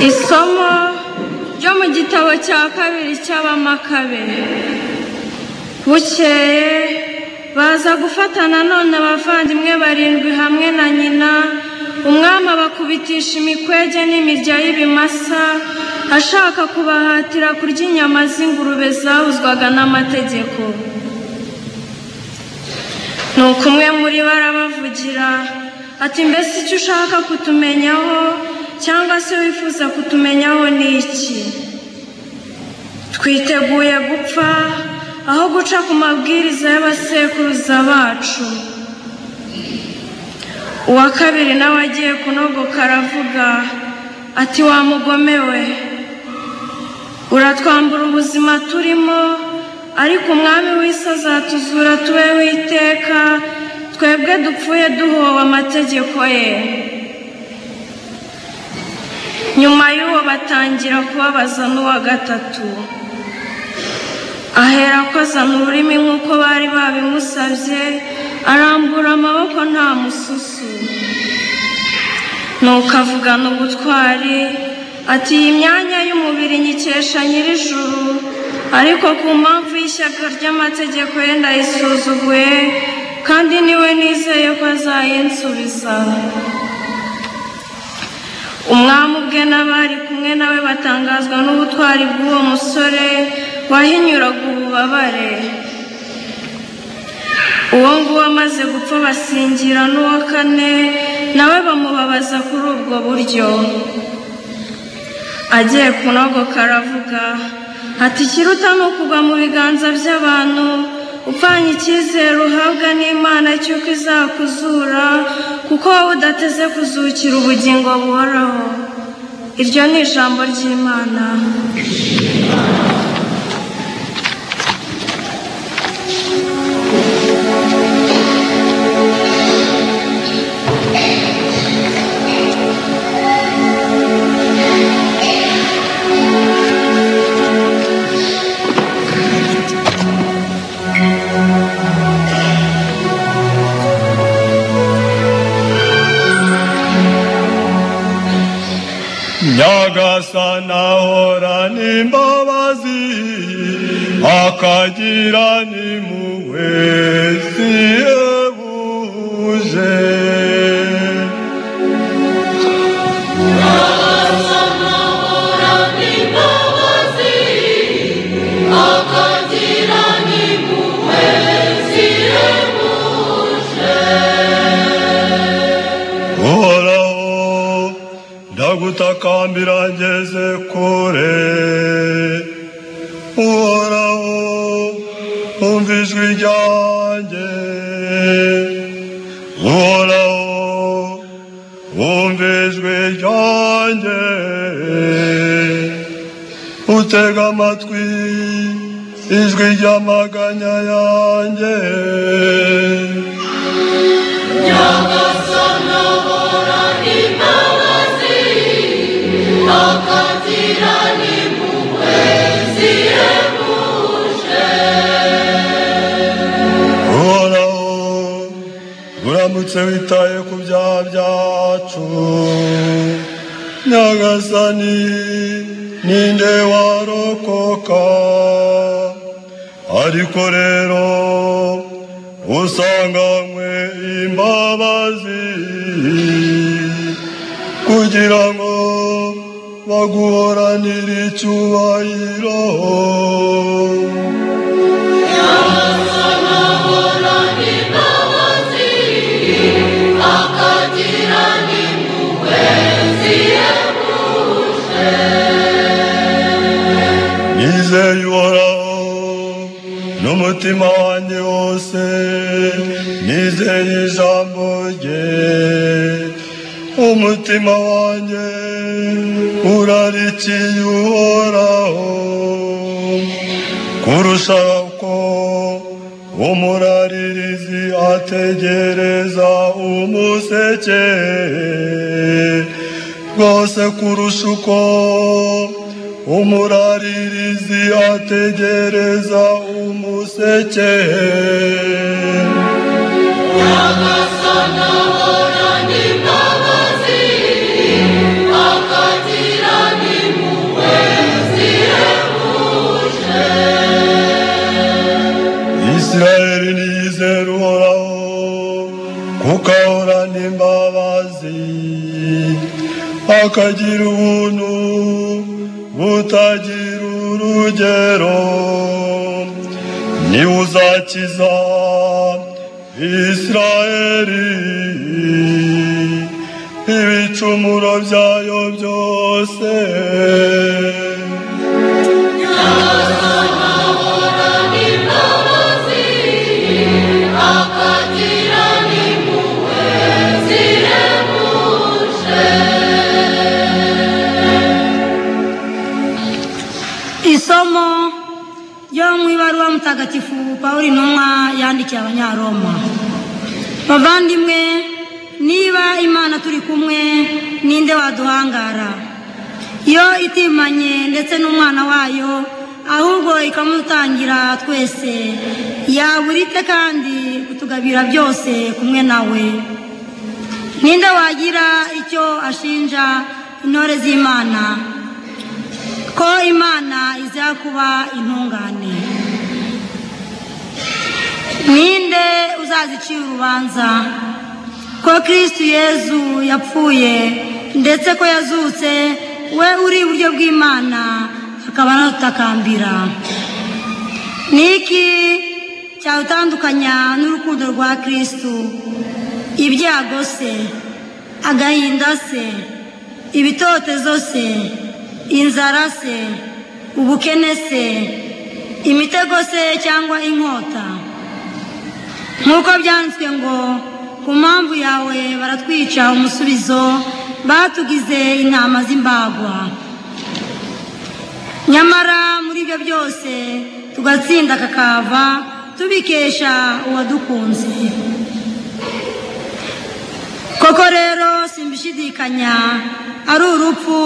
Isomo ryo mu gitabo cya kabiri cy'Abamakabe. Bukeye baza gufatana none abavandimwe barindwi hamwe na nyina, umwami abakubitisha imikwege n'imirya y'ibimasa, ashaka kubahatira kurya inyama z'ingurube zabuzwaga n'amategeko. Nuko umwe muri bo arabavugira ati, mbese icyo ushaka kutumenyaho cyangwa se wifuza kutumenyaho ni iki? Twiteguye gupfa aho guca ku mabwiriza y'abasekuruza bacu. Uwa kabiri nawe agiye kunogoka aravuga ati, wa mugome we, uratwambura ubuzima turimo, ariko umwami w'isi azatuzura tubeho iteka, twebwe dupfuye duhowe amategeko ye. Nyuma y'uwo batangira kubabaza n'uwa gatatu. Ahera ko azana ururimi nk'uko bari babimusabye, arambura amaboko nta mususu. Nuko avugana ubutwari ati, iyi myanya y'umubiri nyikesha nyir'ijuru, ariko ku mpamvu y'ishyaka ry'amategeko ye ndayisuzuguye, kandi niwe nizeye ko azayinsubiza. Umwami ubwe n'abari kumwe nawe batangazwa n'ubutwari bw'uwo musore wahinyuraga ububabare. Uwo nguwo amaze gupfa basingira n'uwa kane, nawe bamubabaza kuri ubwo buryo. Agiye kunogoka aravuga ati, ikiruta ni ukugwa mu biganza by'abantu, upfanye icyizere uhabwa n'Imana cy'uko izakuzura, kuko wowe udateze kuzukira ubugingo buhoraho. Iryo ni ijambo ry'Imana. Nyagasani ahorana imbabazi, akagira n'impuhwe zihebuje. Nyagasani ahorana imbabazi, akagira n'impuhwe zihebuje. Ndagutakambira ngeze kure, Uhoraho umva ijwi ryanjye. Uhoraho umva ijwi ryanjye, utega amatwi ijwi ry'amaganya yanjye. Nyagasani ahorana imbabazi, akagira n'impuhwe zihebuje. Uhoraho uramutse witaye ku byaha byacu. Nyagasani ninde warokoka? Ariko rero usanganywe imbabazi, kugira ngo baguhoranire icyubahiro. Nyagasani ahorana imbabazi, akagira n'impuhwe zihebuje. Nizeye Uhoraho n'umutima wanjye wose, nizeye ijambo rye. Umutima wanjye urarikiye Uhoraho, kurusha uko umuraririzi ategereza umuseke, rwose kurusha uko umuraririzi ategereza umuseke. Nyagasani ahorana imbabazi, akagira akagira ubuntu butagira urugero, niwe uzakiza Israeli ibicumuro byayo byose. Isomo ryo mu ibaruwa mutagatifu Pawulo intumwa yandikiye Abanyaroma. Bavandimwe, niba Imana turi kumwe, ninde waduhangara? Yo itimanye ndetse n'umwana wayo, ahubwo ikamutangira twese, yaburite kandi kutugabira byose kumwe nawe. Ninde wagira icyo ashinja intore z'Imana? Ko Imana izakuba intungane. Ninde uzazicira urubanza? Ko Kristo Yezu yapfuye ndetse ko yazutse, we uri iburyo bw'Imana akaba anadutakambira. Niki cyawutandukanya n'urukundo rwa Kristo? Ibyago se, agahinda se, ibitotezo se, inzara se, ubukene se, imitego se cyangwa inkota? Nk'uko byanditswe ngo, ku mpamvu yawe baratwica, umusubizo batugize intama z'imbagwa. Nyamara muri ibyo byose tugatsinda kakava, tubikesha uwadukunze. Koko rero simbishidikanya, ari urupfu,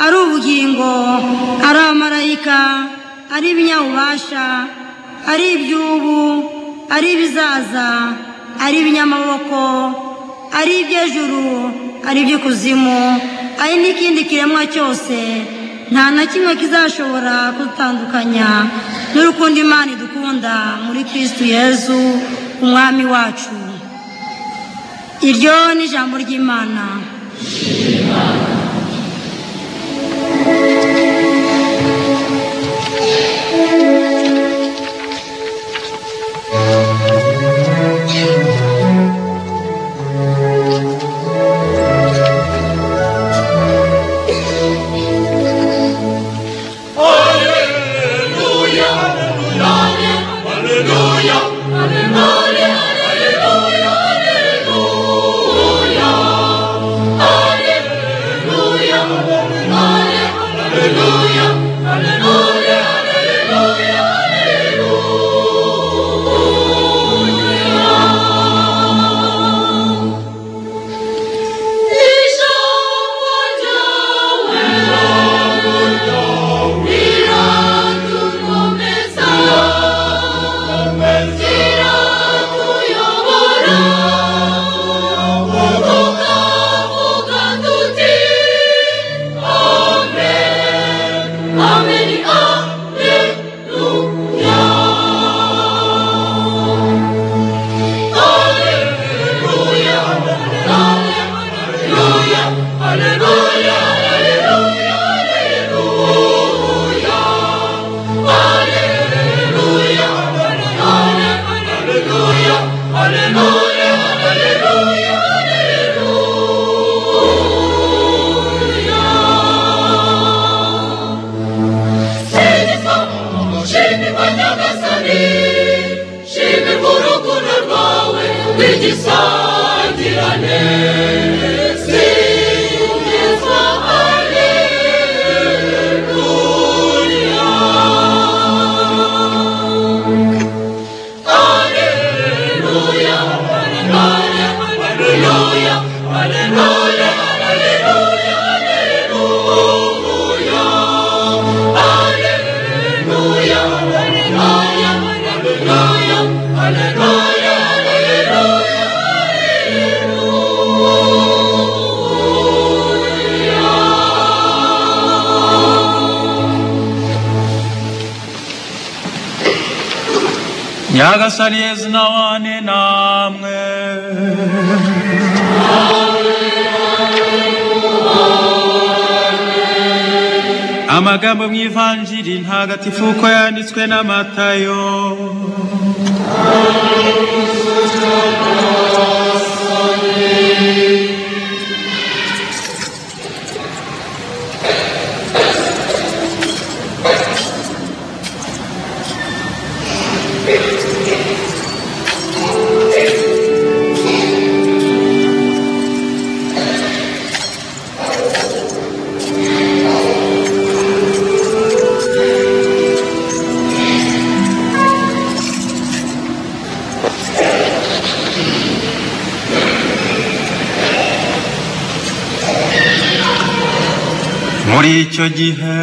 ari ubugingo, ari abamarayika, ari ibinyabubasha, ari iby'ubu, ari ibizaza, ari ibinyamaboko, ari iby'ejuru, ari iby'ikuzimu, ari n'ikindi kiremwa cyose, nta na kimwe kizashobora kudutandukanya n'urukundo Imana idukunda muri Kristo Yezu umwami wacu. Iryo ni ijambo ry'Imana. Nyagasani Yezu nawane namwe. Amagambo mu Ivanjiri ntagatifu uko yanditswe na Matayo. Muri icyo gihe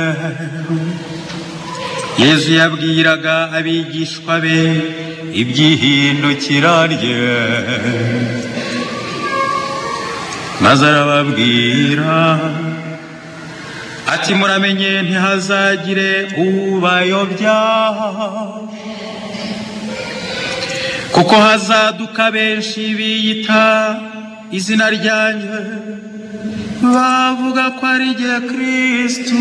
Yesu yabwiraga abigishwa be iby'ihindukira rye, maze arababwira ati muramenye ntihazagire ubayobya, kuko hazaduka benshi biyita izina ryanjye bavuga ko ari jye Kristo,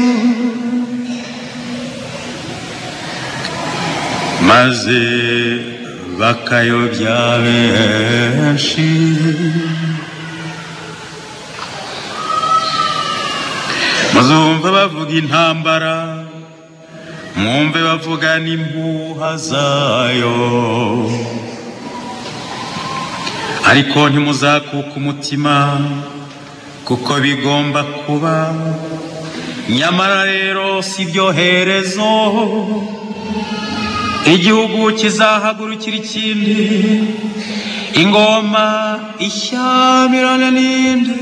maze bakayobya benshi. Muzumva bavuga intambara, mwumve bavuga n'impuha zayo, ariko ntimuzakuka umutima, kuko bigomba kuba. Nyamara rero si byo herezo, igihugu kizahagurukira ikindi, ingoma ishyamirana n'indi.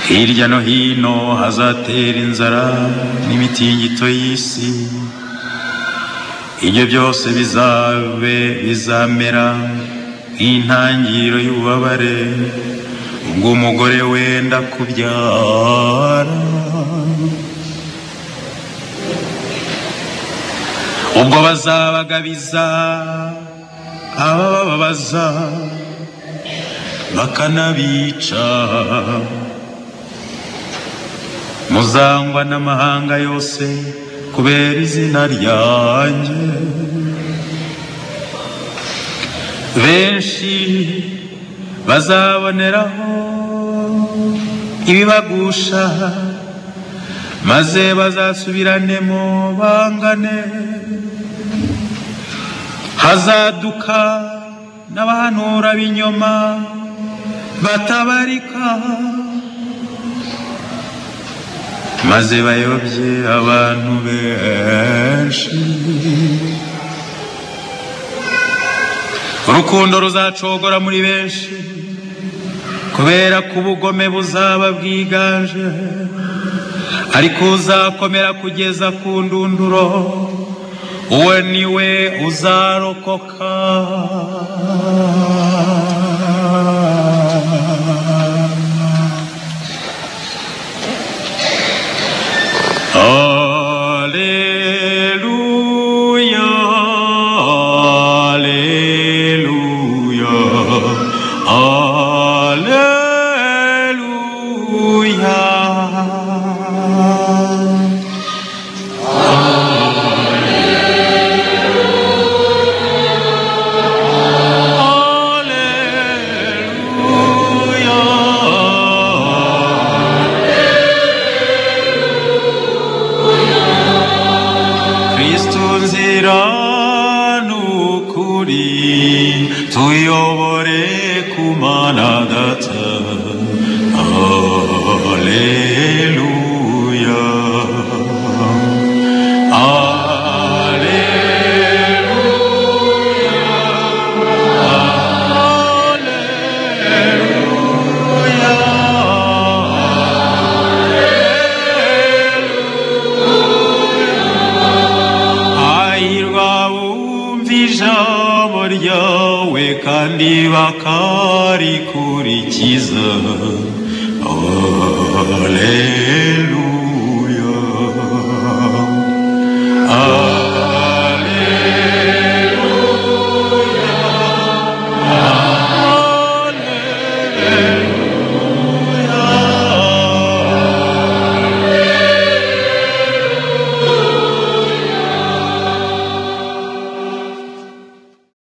Hirya no hino hazatera inzara n'imitingito y'isi. Ibyo byose bizamera nk'intangiriro y'ububabare ubwo umugore wenda kubyara. Ubwo bazabagabiza abababaza bakanabica, muzangwa n'amahanga yose kubera izina ryanjye. Benshi bazaboneraho ibibagusha, maze bazasubiranemo bangane. Hazaduka n'abahanura b'inyoma batabarika, maze bayobye abantu benshi. Urukundo ruzacogora muri benshi, kubera ko ubugome buzaba bwiganje, ariko uzakomera kugeza ku ndunduro, uwo niwe uzarokoka. Alleluia, alleluia, alleluia. tuyobore kumana data. Alleluia, alleluia, alleluia, alleluia. Hahirwa bumva ijambo ryawe kandi bakarikurikiza.